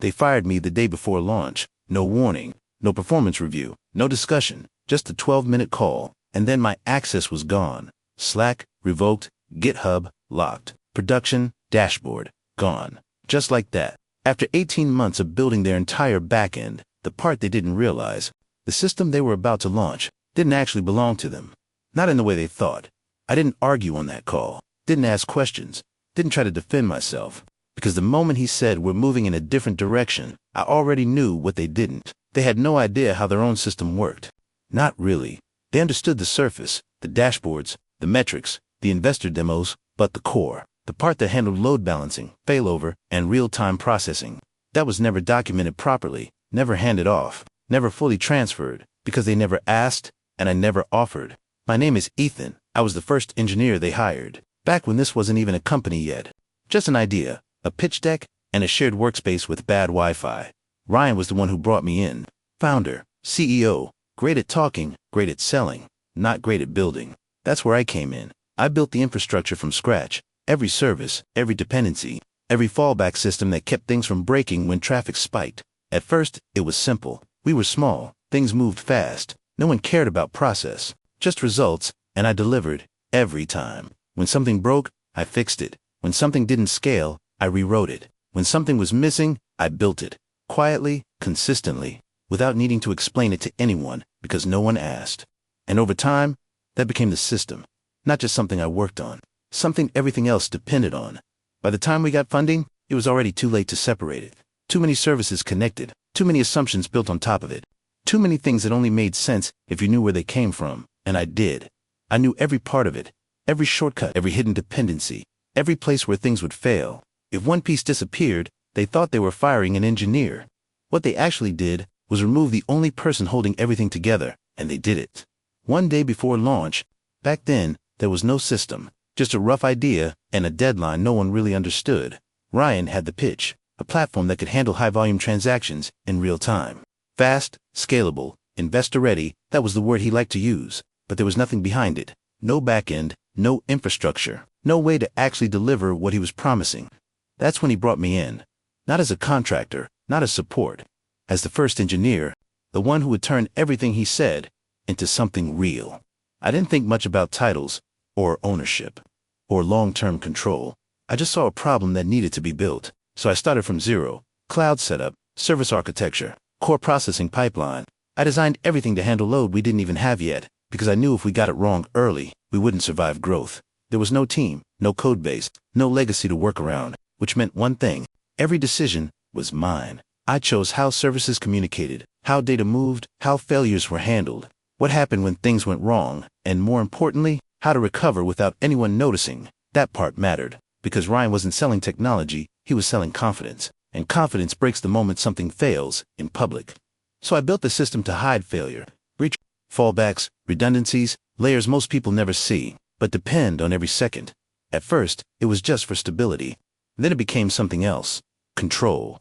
They fired me the day before launch. No warning, no performance review, no discussion, just a 12-minute call, and then my access was gone. Slack, revoked, GitHub, locked. Production, dashboard, gone. Just like that. After 18 months of building their entire backend, the part they didn't realize, the system they were about to launch, didn't actually belong to them. Not in the way they thought. I didn't argue on that call, didn't ask questions, didn't try to defend myself. Because the moment he said we're moving in a different direction, I already knew what they didn't. They had no idea how their own system worked. Not really. They understood the surface, the dashboards, the metrics, the investor demos, but the core, the part that handled load balancing, failover, and real-time processing, that was never documented properly, never handed off, never fully transferred, because they never asked, and I never offered. My name is Ethan. I was the first engineer they hired, back when this wasn't even a company yet. Just an idea, a pitch deck, and a shared workspace with bad Wi-Fi. Ryan was the one who brought me in. Founder, CEO, great at talking, great at selling, not great at building. That's where I came in. I built the infrastructure from scratch. Every service, every dependency, every fallback system that kept things from breaking when traffic spiked. At first, it was simple. We were small. Things moved fast. No one cared about process. Just results, and I delivered every time. When something broke, I fixed it. When something didn't scale, I rewrote it. When something was missing, I built it. Quietly, consistently, without needing to explain it to anyone, because no one asked. And over time, that became the system. Not just something I worked on. Something everything else depended on. By the time we got funding, it was already too late to separate it. Too many services connected. Too many assumptions built on top of it. Too many things that only made sense if you knew where they came from. And I did. I knew every part of it. Every shortcut, every hidden dependency. Every place where things would fail. If one piece disappeared, they thought they were firing an engineer. What they actually did was remove the only person holding everything together, and they did it. One day before launch, back then, there was no system, just a rough idea and a deadline no one really understood. Ryan had the pitch, a platform that could handle high-volume transactions in real time. Fast, scalable, investor-ready, that was the word he liked to use, but there was nothing behind it. No backend, no infrastructure, no way to actually deliver what he was promising. That's when he brought me in. Not as a contractor, not as support. As the first engineer, the one who would turn everything he said into something real. I didn't think much about titles, or ownership, or long-term control. I just saw a problem that needed to be built. So I started from zero. Cloud setup, service architecture, core processing pipeline. I designed everything to handle load we didn't even have yet, because I knew if we got it wrong early, we wouldn't survive growth. There was no team, no code base, no legacy to work around, which meant one thing. Every decision was mine. I chose how services communicated, how data moved, how failures were handled, what happened when things went wrong, and more importantly, how to recover without anyone noticing. That part mattered, because Ryan wasn't selling technology, he was selling confidence. And confidence breaks the moment something fails in public. So I built the system to hide failure, breach, fallbacks, redundancies, layers most people never see, but depend on every second. At first, it was just for stability. Then it became something else. Control.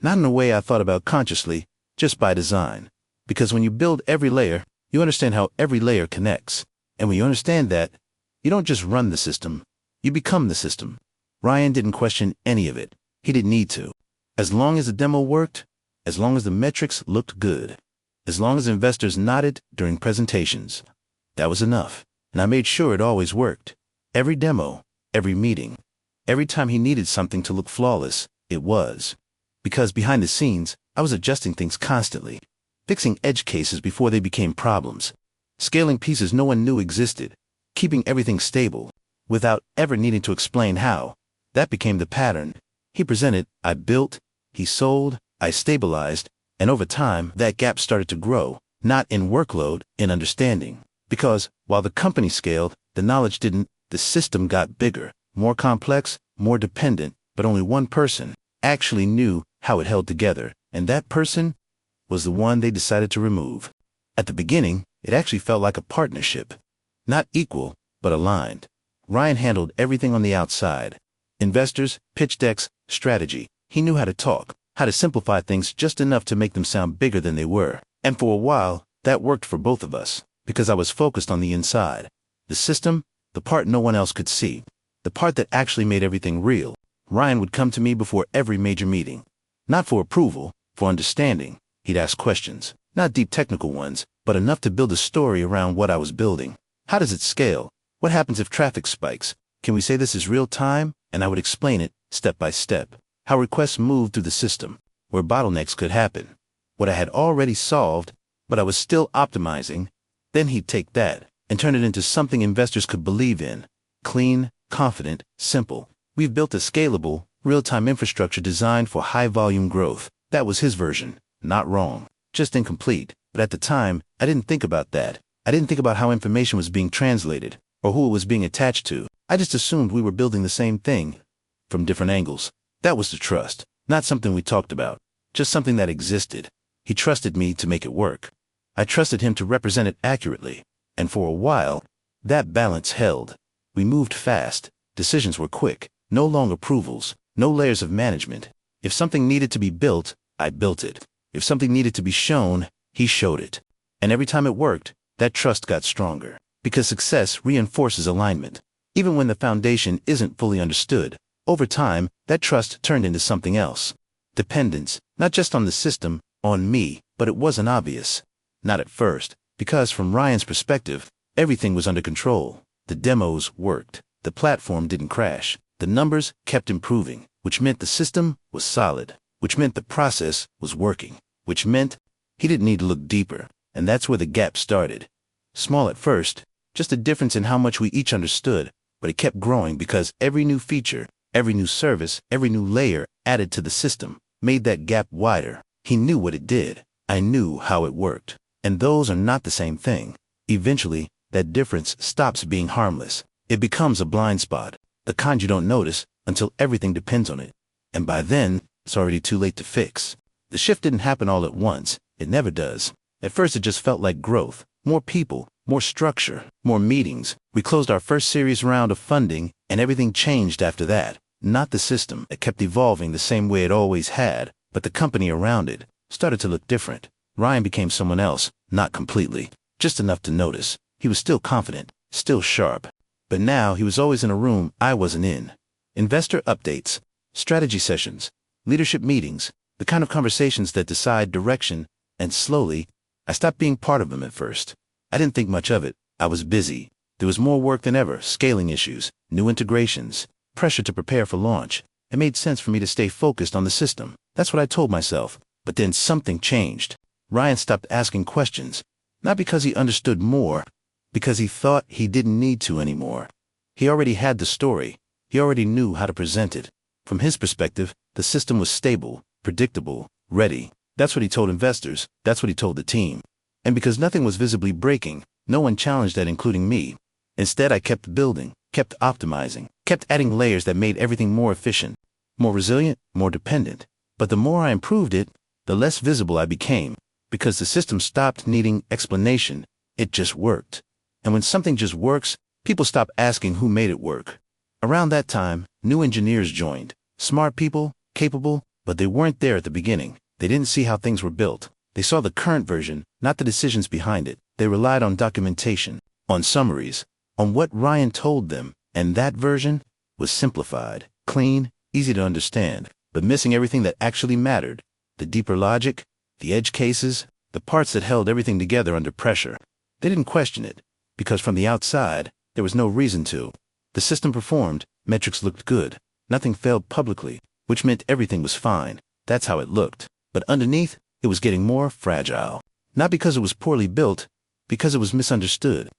Not in a way I thought about consciously, just by design. Because when you build every layer, you understand how every layer connects. And when you understand that, you don't just run the system, you become the system. Ryan didn't question any of it. He didn't need to. As long as the demo worked, as long as the metrics looked good, as long as investors nodded during presentations, that was enough. And I made sure it always worked. Every demo, every meeting, every time he needed something to look flawless, it was. Because behind the scenes, I was adjusting things constantly, fixing edge cases before they became problems, scaling pieces no one knew existed, keeping everything stable, without ever needing to explain how. That became the pattern. He presented, I built, he sold, I stabilized, and over time, that gap started to grow, not in workload, in understanding. Because, while the company scaled, the knowledge didn't. The system got bigger, more complex, more dependent, but only one person actually knew how it held together, and that person was the one they decided to remove. At the beginning, it actually felt like a partnership. Not equal, but aligned. Ryan handled everything on the outside. Investors, pitch decks, strategy. He knew how to talk, how to simplify things just enough to make them sound bigger than they were. And for a while, that worked for both of us, because I was focused on the inside. The system, the part no one else could see, the part that actually made everything real. Ryan would come to me before every major meeting. Not for approval, for understanding. He'd ask questions, not deep technical ones, but enough to build a story around what I was building. How does it scale? What happens if traffic spikes? Can we say this is real time? And I would explain it, step by step. How requests move through the system, where bottlenecks could happen. What I had already solved, but I was still optimizing. Then he'd take that and turn it into something investors could believe in. Clean, confident, simple. We've built a scalable, real-time infrastructure designed for high-volume growth. That was his version. Not wrong, just incomplete. But at the time, I didn't think about that. I didn't think about how information was being translated or who it was being attached to. I just assumed we were building the same thing from different angles. That was the trust, not something we talked about, just something that existed. He trusted me to make it work. I trusted him to represent it accurately. And for a while, that balance held. We moved fast. Decisions were quick. No long approvals. No layers of management. If something needed to be built, I built it. If something needed to be shown, he showed it. And every time it worked, that trust got stronger. Because success reinforces alignment. Even when the foundation isn't fully understood, over time, that trust turned into something else. Dependence, not just on the system, on me, but it wasn't obvious. Not at first, because from Ryan's perspective, everything was under control. The demos worked. The platform didn't crash. The numbers kept improving, which meant the system was solid, which meant the process was working, which meant he didn't need to look deeper. And that's where the gap started. Small at first, just a difference in how much we each understood, but it kept growing because every new feature, every new service, every new layer added to the system made that gap wider. He knew what it did. I knew how it worked. And those are not the same thing. Eventually, that difference stops being harmless. It becomes a blind spot, the kind you don't notice until everything depends on it. And by then, it's already too late to fix. The shift didn't happen all at once. It never does. At first, it just felt like growth. More people, more structure, more meetings. We closed our first serious round of funding, and everything changed after that. Not the system. It kept evolving the same way it always had, but the company around it started to look different. Ryan became someone else, not completely, just enough to notice. He was still confident, still sharp. But now he was always in a room I wasn't in. Investor updates, strategy sessions, leadership meetings, the kind of conversations that decide direction, and slowly, I stopped being part of them at first. I didn't think much of it. I was busy. There was more work than ever, scaling issues, new integrations, pressure to prepare for launch. It made sense for me to stay focused on the system. That's what I told myself. But then something changed. Ryan stopped asking questions, not because he understood more, because he thought he didn't need to anymore. He already had the story. He already knew how to present it. From his perspective, the system was stable, predictable, ready. That's what he told investors. That's what he told the team. And because nothing was visibly breaking, no one challenged that, including me. Instead, I kept building, kept optimizing, kept adding layers that made everything more efficient, more resilient, more dependent. But the more I improved it, the less visible I became, because the system stopped needing explanation. It just worked. And when something just works, people stop asking who made it work. Around that time, new engineers joined. Smart people, capable, but they weren't there at the beginning. They didn't see how things were built. They saw the current version, not the decisions behind it. They relied on documentation, on summaries, on what Ryan told them, and that version was simplified, clean, easy to understand, but missing everything that actually mattered. The deeper logic, the edge cases, the parts that held everything together under pressure. They didn't question it, because from the outside, there was no reason to. The system performed, metrics looked good, nothing failed publicly, which meant everything was fine. That's how it looked. But underneath, it was getting more fragile. Not because it was poorly built, because it was misunderstood.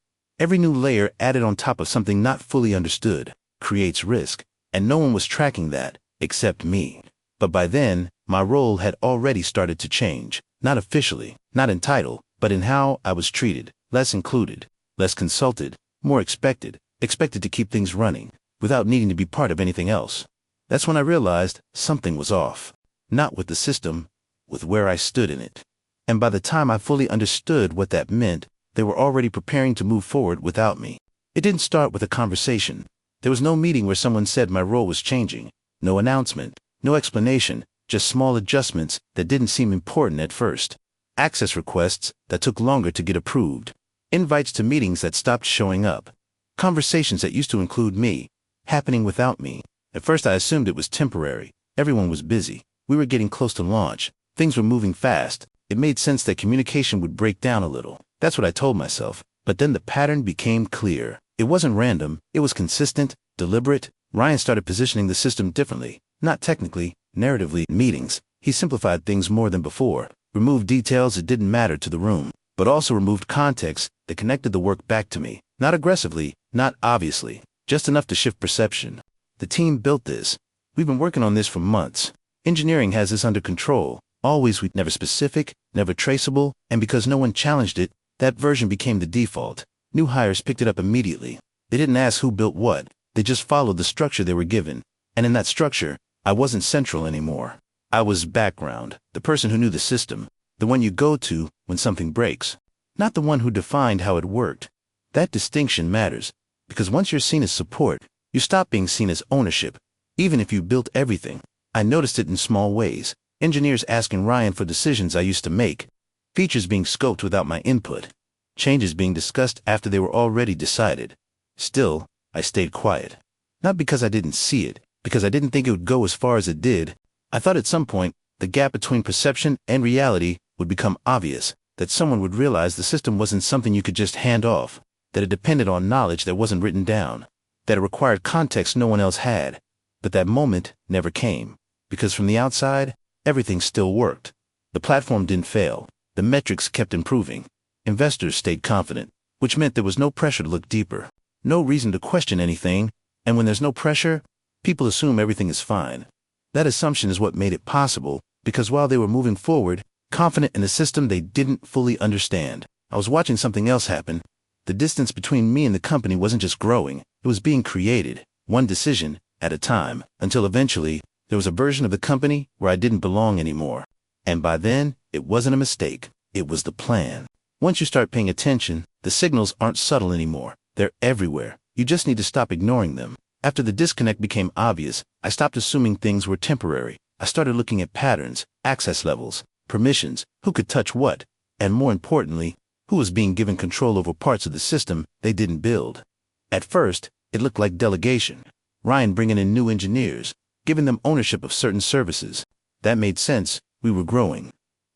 Every new layer added on top of something not fully understood creates risk, and no one was tracking that, except me. But by then, my role had already started to change, not officially, not in title, but in how I was treated, less included, less consulted, more expected to keep things running, without needing to be part of anything else. That's when I realized something was off. Not with the system, with where I stood in it. And by the time I fully understood what that meant, they were already preparing to move forward without me. It didn't start with a conversation. There was no meeting where someone said my role was changing. No announcement, no explanation, just small adjustments that didn't seem important at first. Access requests that took longer to get approved. Invites to meetings that stopped showing up. Conversations that used to include me, happening without me. At first I assumed it was temporary. Everyone was busy. We were getting close to launch. Things were moving fast. It made sense that communication would break down a little. That's what I told myself. But then the pattern became clear. It wasn't random. It was consistent, deliberate. Ryan started positioning the system differently. Not technically, narratively. In meetings, he simplified things more than before. Removed details that didn't matter to the room, but also removed context that connected the work back to me. Not aggressively, not obviously, just enough to shift perception. The team built this. We've been working on this for months. Engineering has this under control. Always never specific, never traceable, and because no one challenged it, that version became the default. New hires picked it up immediately. They didn't ask who built what. They just followed the structure they were given. And in that structure, I wasn't central anymore. I was background, the person who knew the system, the one you go to when something breaks, not the one who defined how it worked. That distinction matters, because once you're seen as support, you stop being seen as ownership, even if you built everything. I noticed it in small ways. Engineers asking Ryan for decisions I used to make, features being scoped without my input, changes being discussed after they were already decided. Still, I stayed quiet. Not because I didn't see it, because I didn't think it would go as far as it did. I thought at some point, the gap between perception and reality would become obvious, that someone would realize the system wasn't something you could just hand off, that it depended on knowledge that wasn't written down, that it required context no one else had. But that moment never came, because from the outside, everything still worked. The platform didn't fail. The metrics kept improving. Investors stayed confident, which meant there was no pressure to look deeper, no reason to question anything, and when there's no pressure, people assume everything is fine. That assumption is what made it possible, because while they were moving forward, confident in a system they didn't fully understand, I was watching something else happen. The distance between me and the company wasn't just growing, it was being created, one decision at a time, until eventually, there was a version of the company where I didn't belong anymore. And by then, it wasn't a mistake. It was the plan. Once you start paying attention, the signals aren't subtle anymore. They're everywhere. You just need to stop ignoring them. After the disconnect became obvious, I stopped assuming things were temporary. I started looking at patterns, access levels, permissions, who could touch what, and more importantly, who was being given control over parts of the system they didn't build. At first, it looked like delegation. Ryan bringing in new engineers, giving them ownership of certain services. That made sense. We were growing.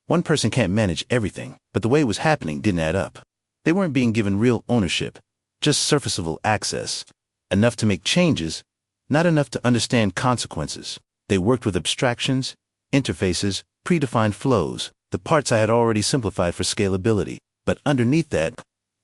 One person can't manage everything, but the way it was happening didn't add up. They weren't being given real ownership, just surface-level access. Enough to make changes, not enough to understand consequences. They worked with abstractions, interfaces, predefined flows, the parts I had already simplified for scalability. But underneath that,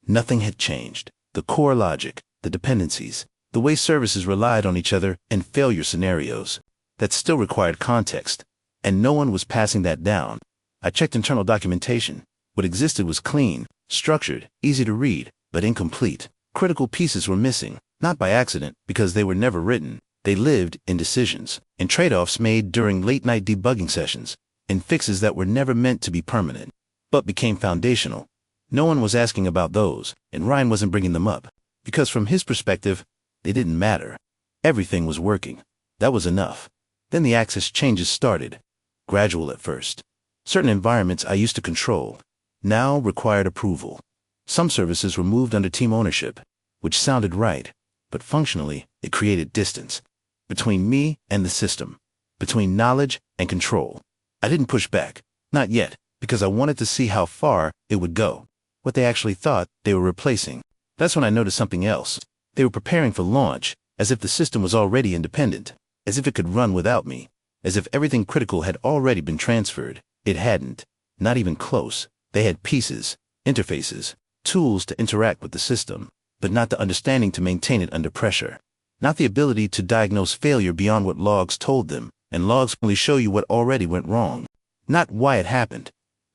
nothing had changed. The core logic, the dependencies, the way services relied on each other in failure scenarios, that still required context. And no one was passing that down. I checked internal documentation. What existed was clean, structured, easy to read, but incomplete. Critical pieces were missing, not by accident, because they were never written. They lived in decisions, in trade-offs made during late-night debugging sessions, in fixes that were never meant to be permanent, but became foundational. No one was asking about those, and Ryan wasn't bringing them up, because from his perspective, they didn't matter. Everything was working. That was enough. Then the access changes started. Gradual at first. Certain environments I used to control now required approval. Some services were moved under team ownership, which sounded right, but functionally it created distance between me and the system, between knowledge and control. I didn't push back, not yet, because I wanted to see how far it would go, what they actually thought they were replacing. That's when I noticed something else. They were preparing for launch, as if the system was already independent, as if it could run without me, as if everything critical had already been transferred. It hadn't, not even close. They had pieces, interfaces, tools to interact with the system, but not the understanding to maintain it under pressure. Not the ability to diagnose failure beyond what logs told them, and logs only show you what already went wrong. Not why it happened.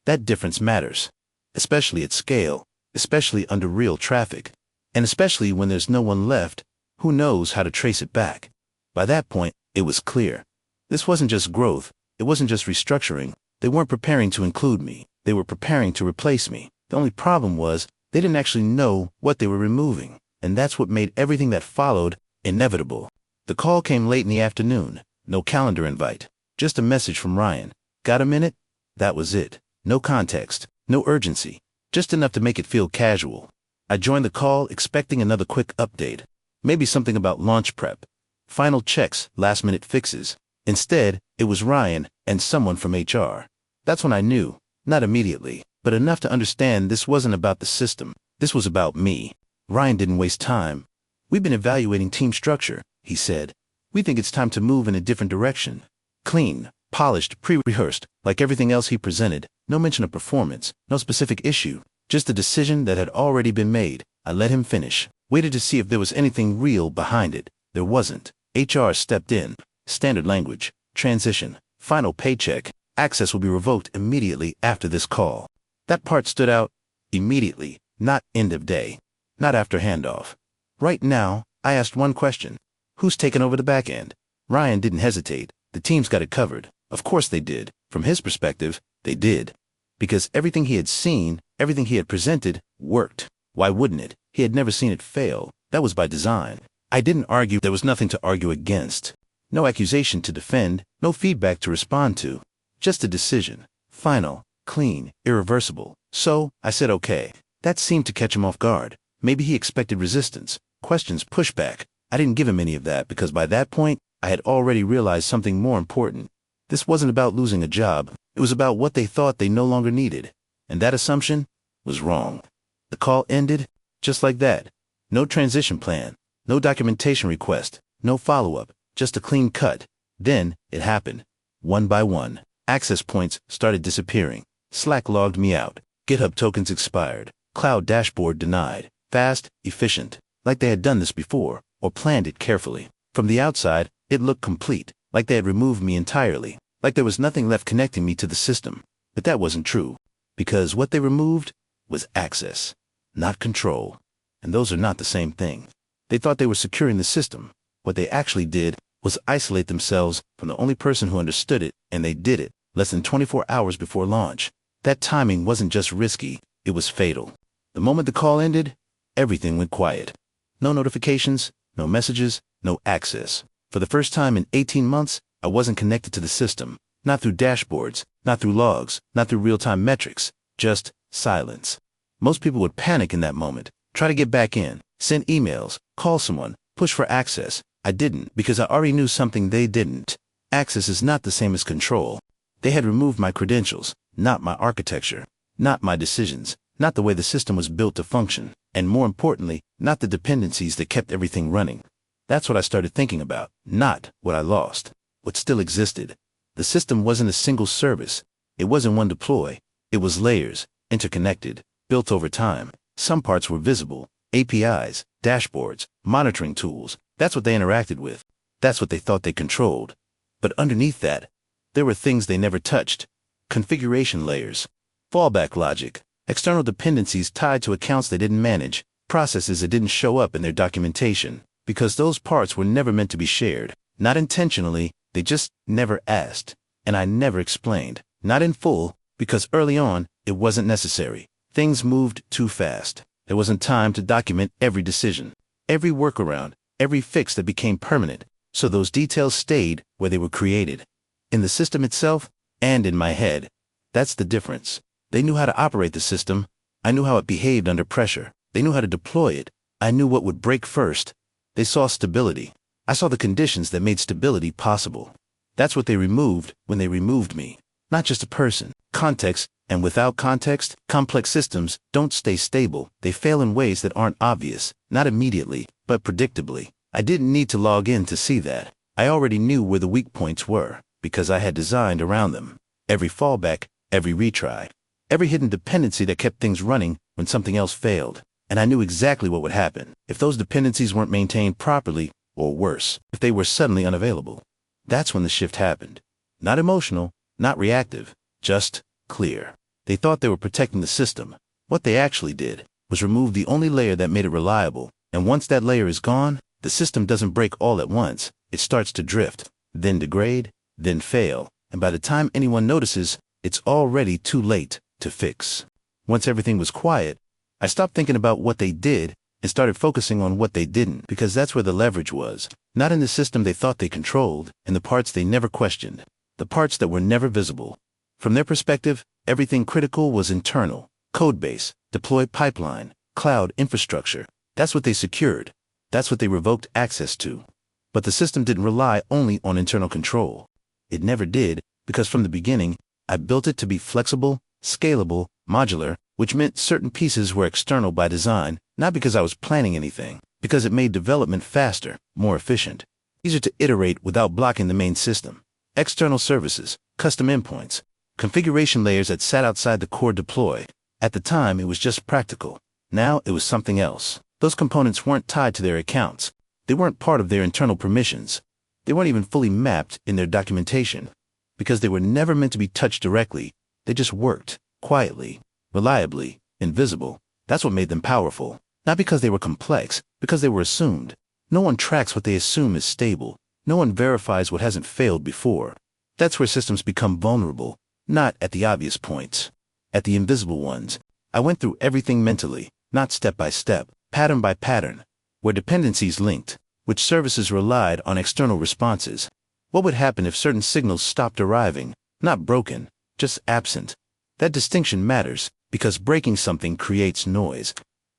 That difference matters, especially at scale, especially under real traffic, and especially when there's no one left who knows how to trace it back. By that point, it was clear. This wasn't just growth, it wasn't just restructuring. They weren't preparing to include me, they were preparing to replace me. The only problem was, they didn't actually know what they were removing, and that's what made everything that followed inevitable. The call came late in the afternoon, no calendar invite, just a message from Ryan. Got a minute? That was it. No context, no urgency, just enough to make it feel casual. I joined the call expecting another quick update, maybe something about launch prep, final checks, last-minute fixes. Instead, it was Ryan and someone from HR. That's when I knew, not immediately, but enough to understand this wasn't about the system. This was about me. Ryan didn't waste time. "We've been evaluating team structure," he said. "We think it's time to move in a different direction." Clean, polished, pre-rehearsed, like everything else he presented. No mention of performance, no specific issue, just a decision that had already been made. I let him finish, waited to see if there was anything real behind it. There wasn't. HR stepped in. Standard language. Transition. Final paycheck. Access will be revoked immediately after this call. That part stood out. Immediately, not end of day, not after handoff. Right now, I asked one question. Who's taken over the backend? Ryan didn't hesitate. The team's got it covered. Of course they did. From his perspective, they did. Because everything he had seen, everything he had presented, worked. Why wouldn't it? He had never seen it fail. That was by design. I didn't argue. There was nothing to argue against. No accusation to defend, no feedback to respond to. Just a decision. Final, clean, irreversible. So, I said okay. That seemed to catch him off guard. Maybe he expected resistance, questions, pushback. I didn't give him any of that because by that point, I had already realized something more important. This wasn't about losing a job. It was about what they thought they no longer needed. And that assumption was wrong. The call ended just like that. No transition plan, no documentation request, no follow-up, just a clean cut. Then it happened. One by one, access points started disappearing. Slack logged me out. GitHub tokens expired. Cloud dashboard denied. Fast, efficient, like they had done this before, or planned it carefully. From the outside, it looked complete, like they had removed me entirely, like there was nothing left connecting me to the system. But that wasn't true, because what they removed was access, not control. And those are not the same thing. They thought they were securing the system. What they actually did was isolate themselves from the only person who understood it, and they did it less than 24 hours before launch. That timing wasn't just risky, it was fatal. The moment the call ended, everything went quiet. No notifications, no messages, no access. For the first time in 18 months, I wasn't connected to the system. Not through dashboards, not through logs, not through real-time metrics, just silence. Most people would panic in that moment, try to get back in, send emails, call someone, push for access. I didn't because I already knew something they didn't. Access is not the same as control. They had removed my credentials, not my architecture, not my decisions, not the way the system was built to function, and more importantly, not the dependencies that kept everything running. That's what I started thinking about, not what I lost, what still existed. The system wasn't a single service. It wasn't one deploy. It was layers, interconnected, built over time. Some parts were visible, APIs, dashboards, monitoring tools. That's what they interacted with. That's what they thought they controlled. But underneath that, there were things they never touched. Configuration layers, fallback logic, external dependencies tied to accounts they didn't manage, processes that didn't show up in their documentation, because those parts were never meant to be shared. Not intentionally, they just never asked. And I never explained. Not in full, because early on, it wasn't necessary. Things moved too fast. There wasn't time to document every decision, every workaround, every fix that became permanent. So those details stayed where they were created. In the system itself, and in my head. That's the difference. They knew how to operate the system. I knew how it behaved under pressure. They knew how to deploy it. I knew what would break first. They saw stability. I saw the conditions that made stability possible. That's what they removed when they removed me. Not just a person. Context, and without context, complex systems don't stay stable. They fail in ways that aren't obvious. Not immediately, but predictably. I didn't need to log in to see that. I already knew where the weak points were, because I had designed around them. Every fallback, every retry, every hidden dependency that kept things running when something else failed. And I knew exactly what would happen if those dependencies weren't maintained properly, or worse, if they were suddenly unavailable. That's when the shift happened. Not emotional, not reactive, just clear. They thought they were protecting the system. What they actually did was remove the only layer that made it reliable. And once that layer is gone, the system doesn't break all at once. It starts to drift, then degrade, then fail. And by the time anyone notices, it's already too late to fix. Once everything was quiet, I stopped thinking about what they did and started focusing on what they didn't, because that's where the leverage was. Not in the system they thought they controlled, in the parts they never questioned, the parts that were never visible. From their perspective, everything critical was internal. Codebase, deployed pipeline, cloud infrastructure. That's what they secured. That's what they revoked access to. But the system didn't rely only on internal control. It never did, because from the beginning, I built it to be flexible, scalable, modular, which meant certain pieces were external by design, not because I was planning anything, because it made development faster, more efficient, easier to iterate without blocking the main system. External services, custom endpoints, configuration layers that sat outside the core deploy. At the time, it was just practical. Now it was something else. Those components weren't tied to their accounts. They weren't part of their internal permissions. They weren't even fully mapped in their documentation. Because they were never meant to be touched directly, they just worked, quietly, reliably, invisible. That's what made them powerful. Not because they were complex, because they were assumed. No one tracks what they assume is stable. No one verifies what hasn't failed before. That's where systems become vulnerable, not at the obvious points. At the invisible ones. I went through everything mentally, not step by step, pattern by pattern, where dependencies linked, which services relied on external responses. What would happen if certain signals stopped arriving, not broken, just absent? That distinction matters, because breaking something creates noise.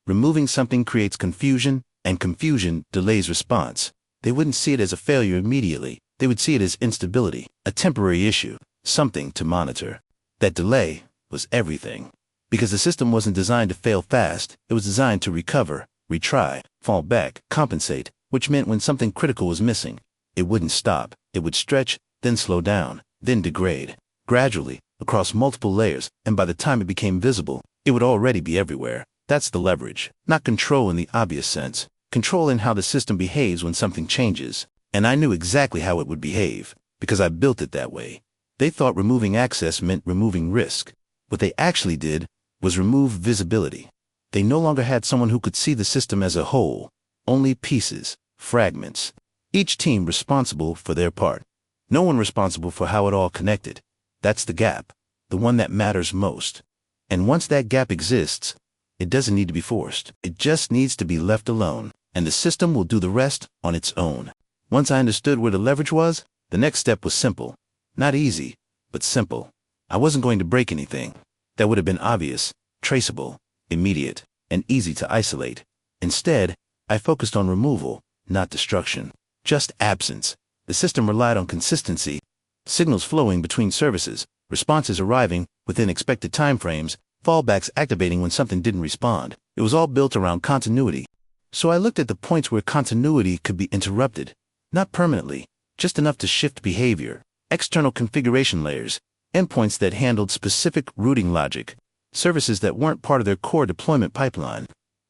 Removing something creates confusion, and confusion delays response. They wouldn't see it as a failure immediately. They would see it as instability, a temporary issue, something to monitor. That delay was everything. Because the system wasn't designed to fail fast, it was designed to recover, retry, fall back, compensate, which meant when something critical was missing, it wouldn't stop. It would stretch, then slow down, then degrade, gradually, across multiple layers, and by the time it became visible, it would already be everywhere. That's the leverage, not control in the obvious sense, control in how the system behaves when something changes. And I knew exactly how it would behave, because I built it that way. They thought removing access meant removing risk. What they actually did was remove visibility. They no longer had someone who could see the system as a whole, only pieces, fragments. Each team responsible for their part. No one responsible for how it all connected. That's the gap, the one that matters most. And once that gap exists, it doesn't need to be forced. It just needs to be left alone, and the system will do the rest on its own. Once I understood where the leverage was, the next step was simple. Not easy, but simple. I wasn't going to break anything. That would have been obvious, traceable, immediate, and easy to isolate. Instead, I focused on removal, not destruction. Just absence. The system relied on consistency, signals flowing between services, responses arriving within expected timeframes, fallbacks activating when something didn't respond. It was all built around continuity. So I looked at the points where continuity could be interrupted. Not permanently, just enough to shift behavior. External configuration layers, endpoints that handled specific routing logic, services that weren't part of their core deployment pipeline.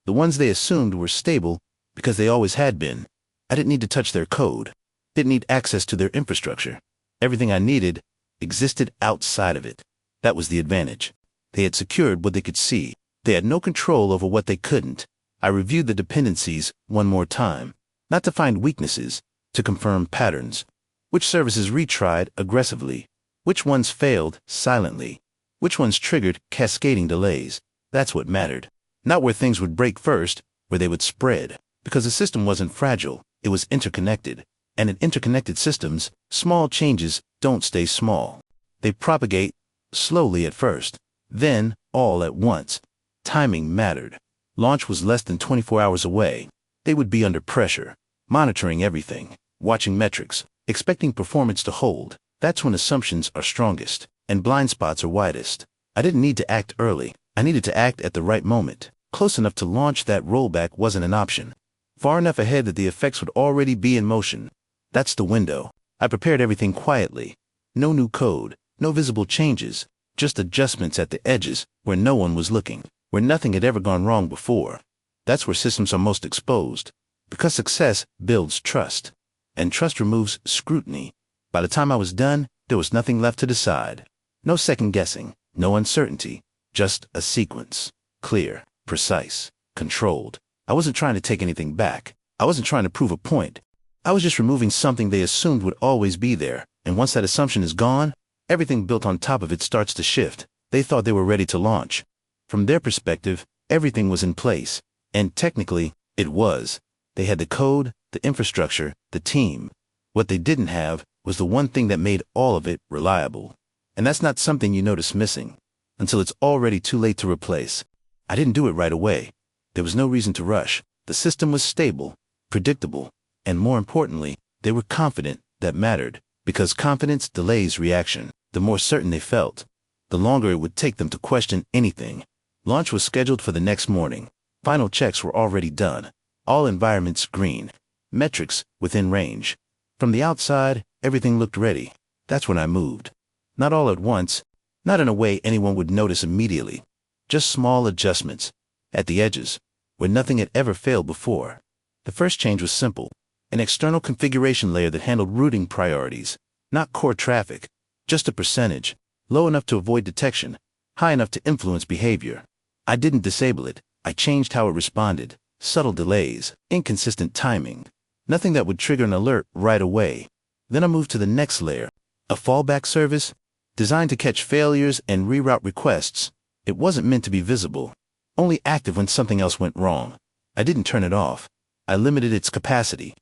The ones they assumed were stable because they always had been. I didn't need to touch their code. Didn't need access to their infrastructure. Everything I needed existed outside of it. That was the advantage. They had secured what they could see. They had no control over what they couldn't. I reviewed the dependencies one more time, not to find weaknesses, to confirm patterns. Which services retried aggressively? Which ones failed silently? Which ones triggered cascading delays? That's what mattered. Not where things would break first, where they would spread. Because the system wasn't fragile, it was interconnected. And in interconnected systems, small changes don't stay small. They propagate slowly at first, then all at once. Timing mattered. Launch was less than 24 hours away. They would be under pressure, monitoring everything, watching metrics, expecting performance to hold. That's when assumptions are strongest and blind spots are widest. I didn't need to act early. I needed to act at the right moment. Close enough to launch that rollback wasn't an option. Far enough ahead that the effects would already be in motion. That's the window. I prepared everything quietly. No new code, no visible changes, just adjustments at the edges where no one was looking, where nothing had ever gone wrong before. That's where systems are most exposed. Because success builds trust, and trust removes scrutiny. By the time I was done, there was nothing left to decide. No second guessing, no uncertainty, just a sequence. Clear, precise, controlled. I wasn't trying to take anything back. I wasn't trying to prove a point. I was just removing something they assumed would always be there. And once that assumption is gone, everything built on top of it starts to shift. They thought they were ready to launch. From their perspective, everything was in place. And technically, it was. They had the code, the infrastructure, the team. What they didn't have was the one thing that made all of it reliable. And that's not something you notice missing until it's already too late to replace. I didn't do it right away. There was no reason to rush. The system was stable, predictable, and more importantly, they were confident. That mattered, because confidence delays reaction. The more certain they felt, the longer it would take them to question anything. Launch was scheduled for the next morning. Final checks were already done. All environments green. Metrics within range. From the outside, everything looked ready. That's when I moved. Not all at once, not in a way anyone would notice immediately. Just small adjustments, at the edges, where nothing had ever failed before. The first change was simple. An external configuration layer that handled routing priorities. Not core traffic, just a percentage, low enough to avoid detection, high enough to influence behavior. I didn't disable it, I changed how it responded. Subtle delays, inconsistent timing. Nothing that would trigger an alert right away. Then I moved to the next layer, a fallback service, designed to catch failures and reroute requests. It wasn't meant to be visible, only active when something else went wrong. I didn't turn it off. I limited its capacity,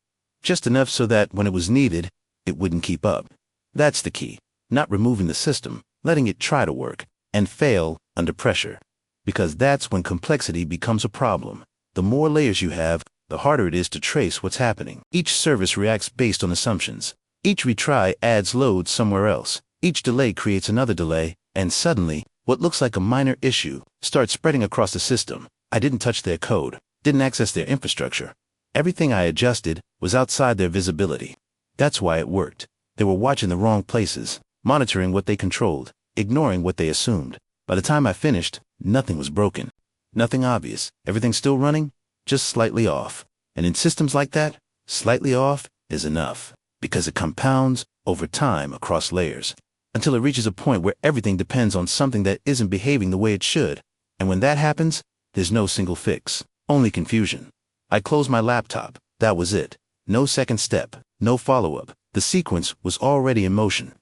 just enough so that when it was needed, it wouldn't keep up. That's the key, not removing the system, letting it try to work, and fail under pressure. Because that's when complexity becomes a problem. The more layers you have, the harder it is to trace what's happening. Each service reacts based on assumptions. Each retry adds load somewhere else. Each delay creates another delay, and suddenly, what looks like a minor issue starts spreading across the system. I didn't touch their code, didn't access their infrastructure. Everything I adjusted was outside their visibility. That's why it worked. They were watching the wrong places, monitoring what they controlled, ignoring what they assumed. By the time I finished, nothing was broken. Nothing obvious. Everything still running, just slightly off. And in systems like that, slightly off is enough, because it compounds over time across layers, until it reaches a point where everything depends on something that isn't behaving the way it should. And when that happens, there's no single fix, only confusion. I closed my laptop. That was it. No second step, no follow-up. The sequence was already in motion.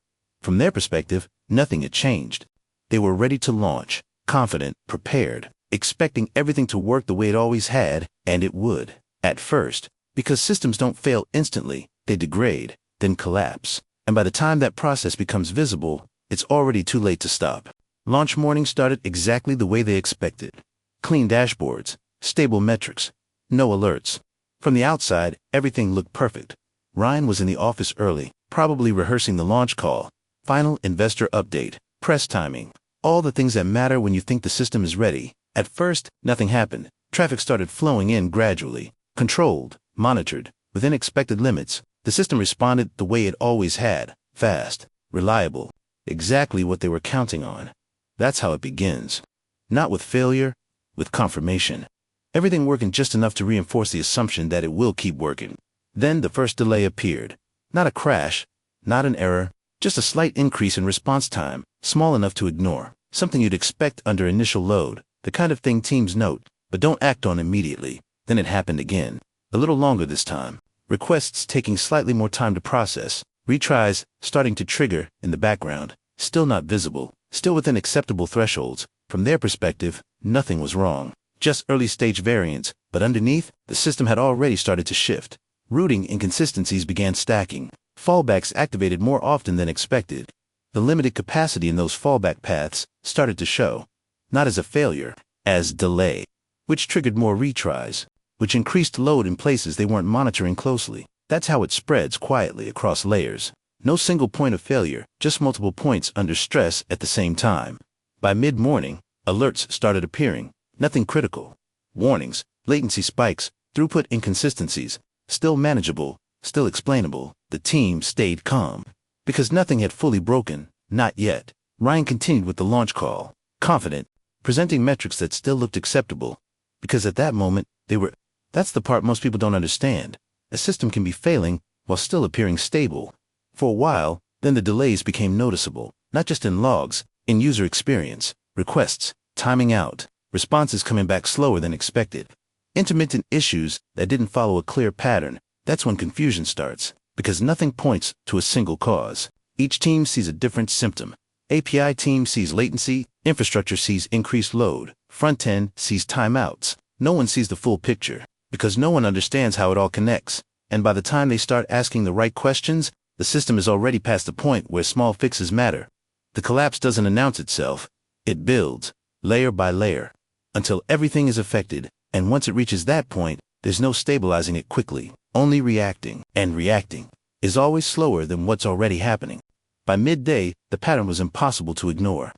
From their perspective, nothing had changed. They were ready to launch, confident, prepared, expecting everything to work the way it always had, and it would. At first, because systems don't fail instantly, they degrade, then collapse. And by the time that process becomes visible, it's already too late to stop. Launch morning started exactly the way they expected. Clean dashboards, stable metrics, no alerts. From the outside, everything looked perfect. Ryan was in the office early, probably rehearsing the launch call, final investor update, press timing, all the things that matter when you think the system is ready. At first, nothing happened. Traffic started flowing in gradually, controlled, monitored, within expected limits. The system responded the way it always had, fast, reliable, exactly what they were counting on. That's how it begins. Not with failure, with confirmation. Everything working just enough to reinforce the assumption that it will keep working. Then the first delay appeared. Not a crash, not an error, just a slight increase in response time, small enough to ignore. Something you'd expect under initial load, the kind of thing teams note, but don't act on immediately. Then it happened again. A little longer this time. Requests taking slightly more time to process. Retries starting to trigger in the background. Still not visible. Still within acceptable thresholds. From their perspective, nothing was wrong. Just early stage variants, but underneath, the system had already started to shift. Routing inconsistencies began stacking. Fallbacks activated more often than expected. The limited capacity in those fallback paths started to show. Not as a failure, as delay, which triggered more retries, which increased load in places they weren't monitoring closely. That's how it spreads quietly across layers. No single point of failure, just multiple points under stress at the same time. By mid-morning, alerts started appearing. Nothing critical. Warnings, latency spikes, throughput inconsistencies, still manageable, still explainable. The team stayed calm. Because nothing had fully broken, not yet. Ryan continued with the launch call, confident, presenting metrics that still looked acceptable. Because at that moment, that's the part most people don't understand. A system can be failing while still appearing stable. For a while, then the delays became noticeable, not just in logs, in user experience, requests, timing out, responses coming back slower than expected. Intermittent issues that didn't follow a clear pattern. That's when confusion starts, because nothing points to a single cause. Each team sees a different symptom. API team sees latency, infrastructure sees increased load, front-end sees timeouts. No one sees the full picture, because no one understands how it all connects. And by the time they start asking the right questions, the system is already past the point where small fixes matter. The collapse doesn't announce itself. It builds, layer by layer, until everything is affected. And once it reaches that point, there's no stabilizing it quickly, only reacting and reacting. is always slower than what's already happening. By midday, the pattern was impossible to ignore.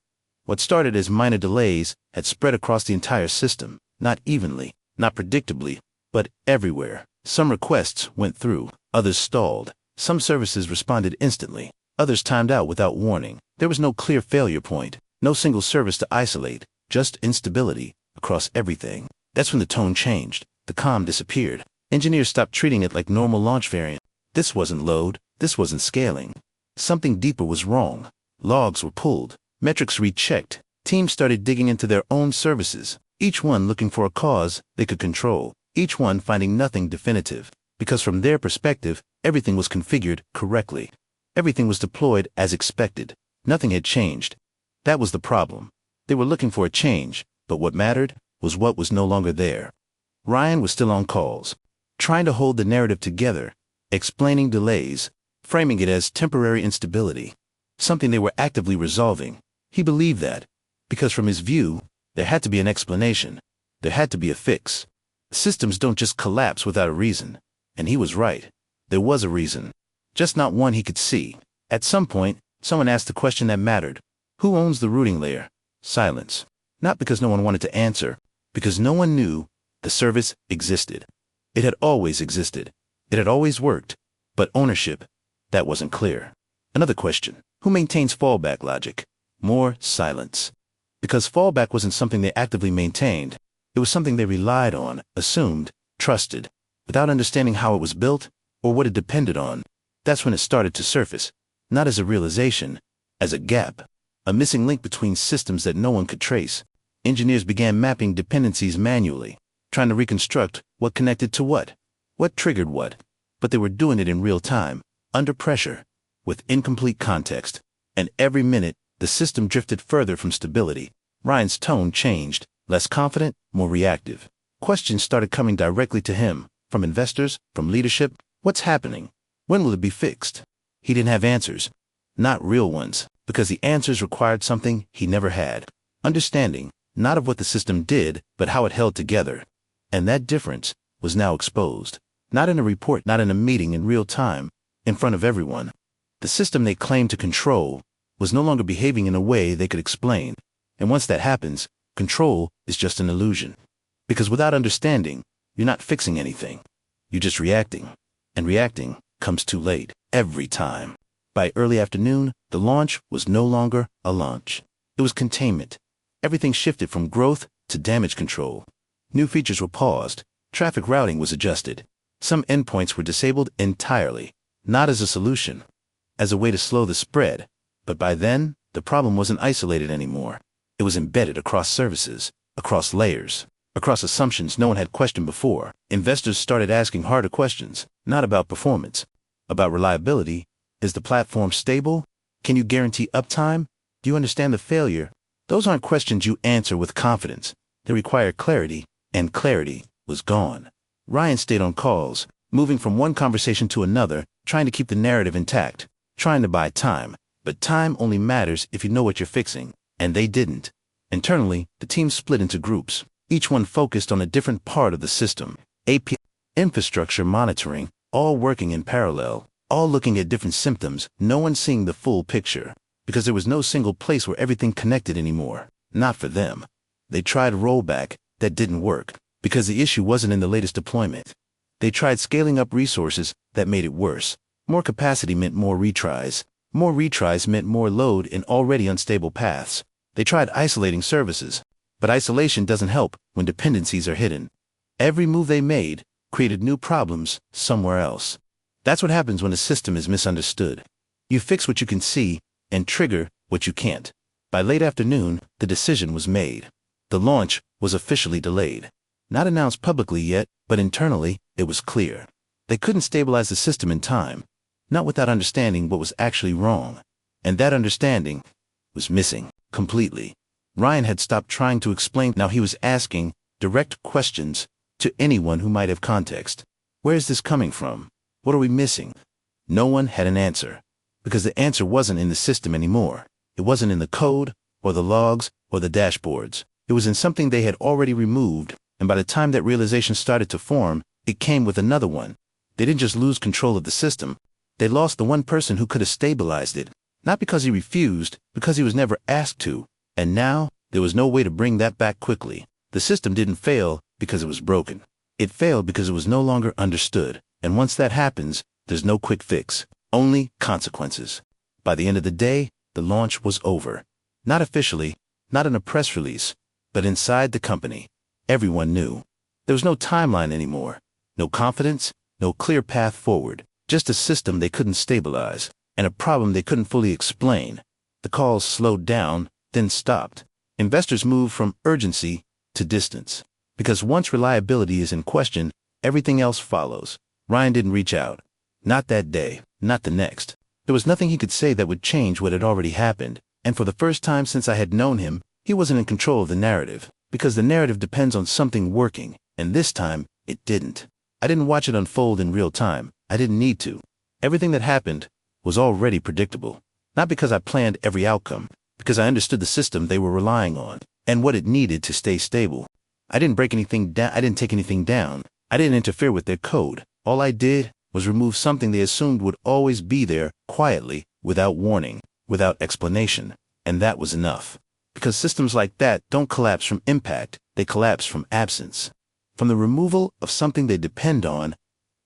What started as minor delays had spread across the entire system, not evenly, not predictably, but everywhere. Some requests went through, others stalled. Some services responded instantly, others timed out without warning. There was no clear failure point, no single service to isolate, just instability across everything. That's when the tone changed. The calm disappeared. Engineers stopped treating it like normal launch variant. This wasn't load, this wasn't scaling. Something deeper was wrong. Logs were pulled, metrics rechecked. Teams started digging into their own services, each one looking for a cause they could control, each one finding nothing definitive. Because from their perspective, everything was configured correctly. Everything was deployed as expected. Nothing had changed. That was the problem. They were looking for a change, but what mattered was what was no longer there. Ryan was still on calls, trying to hold the narrative together, explaining delays, framing it as temporary instability, something they were actively resolving. He believed that, because from his view, there had to be an explanation. There had to be a fix. Systems don't just collapse without a reason. And he was right. There was a reason, just not one he could see. At some point, someone asked the question that mattered. Who owns the routing layer? Silence. Not because no one wanted to answer, because no one knew the service existed. It had always existed. It had always worked. But ownership, that wasn't clear. Another question. Who maintains fallback logic? More silence. Because fallback wasn't something they actively maintained. It was something they relied on, assumed, trusted, without understanding how it was built or what it depended on. That's when it started to surface, not as a realization, as a gap, a missing link between systems that no one could trace. Engineers began mapping dependencies manually, trying to reconstruct what connected to what triggered what. But they were doing it in real time, under pressure, with incomplete context. And every minute, the system drifted further from stability. Ryan's tone changed, less confident, more reactive. Questions started coming directly to him, from investors, from leadership. What's happening? When will it be fixed? He didn't have answers. Not real ones, because the answers required something he never had. Understanding, not of what the system did, but how it held together. And that difference was now exposed. Not in a report, not in a meeting in real time, in front of everyone. The system they claimed to control was no longer behaving in a way they could explain. And once that happens, control is just an illusion. Because without understanding, you're not fixing anything. You're just reacting. And reacting comes too late, every time. By early afternoon, the launch was no longer a launch. It was containment. Everything shifted from growth to damage control. New features were paused. Traffic routing was adjusted. Some endpoints were disabled entirely, not as a solution, as a way to slow the spread. But by then, the problem wasn't isolated anymore. It was embedded across services, across layers, across assumptions no one had questioned before. Investors started asking harder questions, not about performance, about reliability. Is the platform stable? Can you guarantee uptime? Do you understand the failure? Those aren't questions you answer with confidence. They require clarity, and clarity was gone. Ryan stayed on calls, moving from one conversation to another, trying to keep the narrative intact, trying to buy time. But time only matters if you know what you're fixing, and they didn't. Internally, the team split into groups, each one focused on a different part of the system. API, infrastructure monitoring, all working in parallel, all looking at different symptoms, no one seeing the full picture, because there was no single place where everything connected anymore. Not for them. They tried rollback, that didn't work, because the issue wasn't in the latest deployment. They tried scaling up resources, that made it worse. More capacity meant more retries. More retries meant more load in already unstable paths. They tried isolating services, but isolation doesn't help when dependencies are hidden. Every move they made created new problems somewhere else. That's what happens when a system is misunderstood. You fix what you can see and trigger what you can't. By late afternoon, the decision was made. The launch was officially delayed. Not announced publicly yet, but internally, it was clear. They couldn't stabilize the system in time, not without understanding what was actually wrong. And that understanding was missing completely. Ryan had stopped trying to explain. Now he was asking direct questions to anyone who might have context. Where is this coming from? What are we missing? No one had an answer, because the answer wasn't in the system anymore. It wasn't in the code, or the logs, or the dashboards. It was in something they had already removed, and by the time that realization started to form, it came with another one. They didn't just lose control of the system, They lost the one person who could have stabilized it, not because he refused, because he was never asked to, and now there was no way to bring that back quickly. The system didn't fail because it was broken. It failed because it was no longer understood, and once that happens, there's no quick fix, only consequences. By the end of the day, the launch was over. Not officially, not in a press release, but inside the company. Everyone knew. There was no timeline anymore, no confidence, no clear path forward, just a system they couldn't stabilize, and a problem they couldn't fully explain. The calls slowed down, then stopped. Investors moved from urgency to distance. Because once reliability is in question, everything else follows. Ryan didn't reach out. Not that day, not the next. There was nothing he could say that would change what had already happened, and for the first time since I had known him, he wasn't in control of the narrative, because the narrative depends on something working, and this time, it didn't. I didn't watch it unfold in real time. I didn't need to. Everything that happened was already predictable. Not because I planned every outcome, because I understood the system they were relying on, and what it needed to stay stable. I didn't break anything down. I didn't take anything down. I didn't interfere with their code. All I did was remove something they assumed would always be there, quietly, without warning, without explanation, and that was enough. Because systems like that don't collapse from impact, they collapse from absence. From the removal of something they depend on.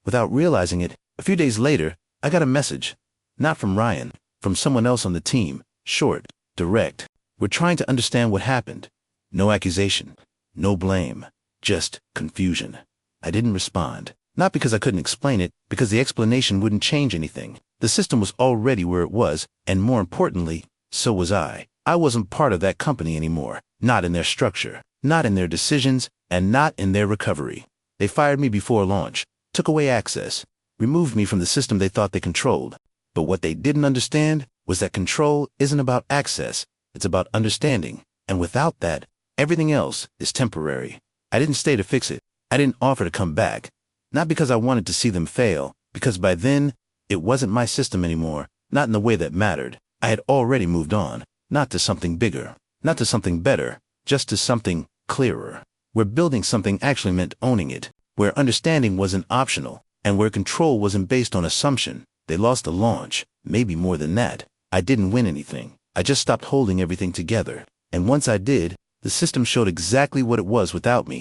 Without realizing it, a few days later, I got a message. Not from Ryan, from someone else on the team. Short, direct. We're trying to understand what happened. No accusation, no blame, just confusion. I didn't respond. Not because I couldn't explain it, because the explanation wouldn't change anything. The system was already where it was, and more importantly, so was I. I wasn't part of that company anymore, not in their structure, not in their decisions, and not in their recovery. They fired me before launch, took away access, removed me from the system they thought they controlled. But what they didn't understand was that control isn't about access, it's about understanding, and without that, everything else is temporary. I didn't stay to fix it. I didn't offer to come back. Not because I wanted to see them fail, because by then, it wasn't my system anymore, not in the way that mattered. I had already moved on, not to something bigger, not to something better, just to something clearer. Where building something actually meant owning it, where understanding wasn't optional, and where control wasn't based on assumption. They lost the launch, maybe more than that. I didn't win anything. I just stopped holding everything together. And once I did, the system showed exactly what it was without me.